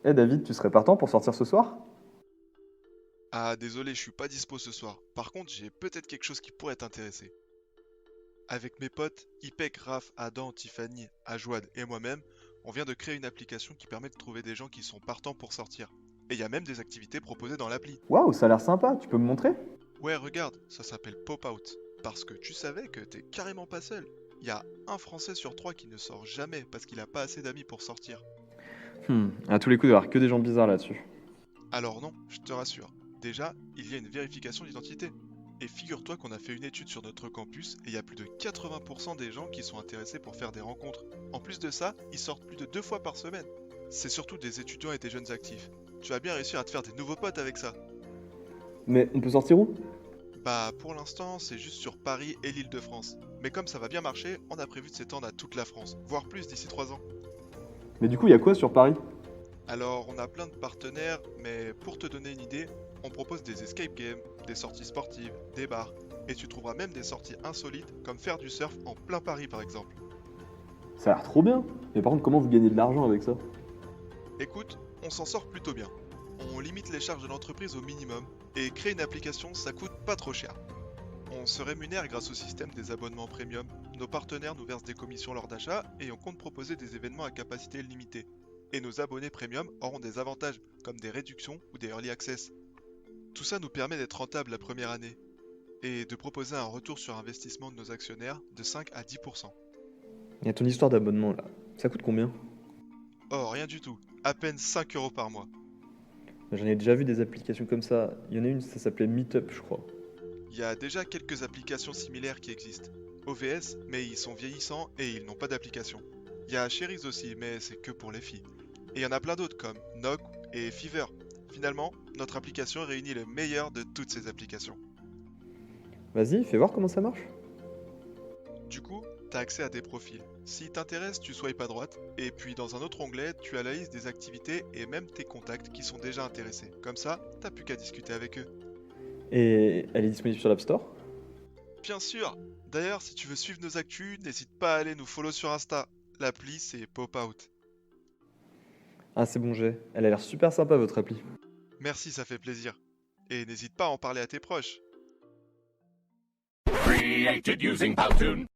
Eh David, tu serais partant pour sortir ce soir? Ah, désolé, je suis pas dispo ce soir. Par contre, j'ai peut-être quelque chose qui pourrait t'intéresser. Avec mes potes, Ipek, Raph, Adam, Tiffany, Ajouad et moi-même, on vient de créer une application qui permet de trouver des gens qui sont partants pour sortir. Et il y a même des activités proposées dans l'appli. Waouh, ça a l'air sympa, tu peux me montrer? Ouais, regarde, ça s'appelle Pop Out. Parce que tu savais que t'es carrément pas seul. Il y a un Français sur trois qui ne sort jamais parce qu'il a pas assez d'amis pour sortir. À tous les coups, il y avoir que des gens bizarres là-dessus. Alors non, je te rassure. Déjà, il y a une vérification d'identité. Et figure-toi qu'on a fait une étude sur notre campus et il y a plus de 80% des gens qui sont intéressés pour faire des rencontres. En plus de ça, ils sortent plus de 2 fois par semaine. C'est surtout des étudiants et des jeunes actifs. Tu vas bien réussir à te faire des nouveaux potes avec ça. Mais on peut sortir où? Bah pour l'instant, c'est juste sur Paris et l'Île-de-France. Mais comme ça va bien marcher, on a prévu de s'étendre à toute la France, voire plus d'ici 3 ans. Mais du coup, il y a quoi sur Paris? Alors, on a plein de partenaires, mais pour te donner une idée, on propose des escape games, des sorties sportives, des bars, et tu trouveras même des sorties insolites comme faire du surf en plein Paris par exemple. Ça a l'air trop bien. Mais par contre, comment vous gagnez de l'argent avec ça? Écoute, on s'en sort plutôt bien. On limite les charges de l'entreprise au minimum, et créer une application ça coûte pas trop cher. On se rémunère grâce au système des abonnements premium, nos partenaires nous versent des commissions lors d'achat, et on compte proposer des événements à capacité limitée. Et nos abonnés premium auront des avantages, comme des réductions ou des early access. Tout ça nous permet d'être rentable la première année et de proposer un retour sur investissement de nos actionnaires de 5 à 10%. Il y a ton histoire d'abonnement là. Ça coûte combien? Oh, rien du tout, à peine 5 € par mois. J'en ai déjà vu des applications comme ça. Il y en a une, ça s'appelait Meetup, je crois. Il y a déjà quelques applications similaires qui existent. OVS, mais ils sont vieillissants et ils n'ont pas d'application. Il y a Cherries aussi, mais c'est que pour les filles. Et il y en a plein d'autres comme Nog et Fiverr. Finalement, notre application réunit le meilleur de toutes ces applications. Vas-y, fais voir comment ça marche. Du coup, tu as accès à des profils. Si t'intéresse, tu swipes à droite, et puis dans un autre onglet, tu as la liste des activités et même tes contacts qui sont déjà intéressés. Comme ça, t'as plus qu'à discuter avec eux. Et elle est disponible sur l'App Store? Bien sûr. D'ailleurs, si tu veux suivre nos actus, n'hésite pas à aller nous follow sur Insta. L'appli, c'est Pop Out. Ah, c'est bon, j'ai. Elle a l'air super sympa votre appli. Merci, ça fait plaisir. Et n'hésite pas à en parler à tes proches. Created using Powtoon.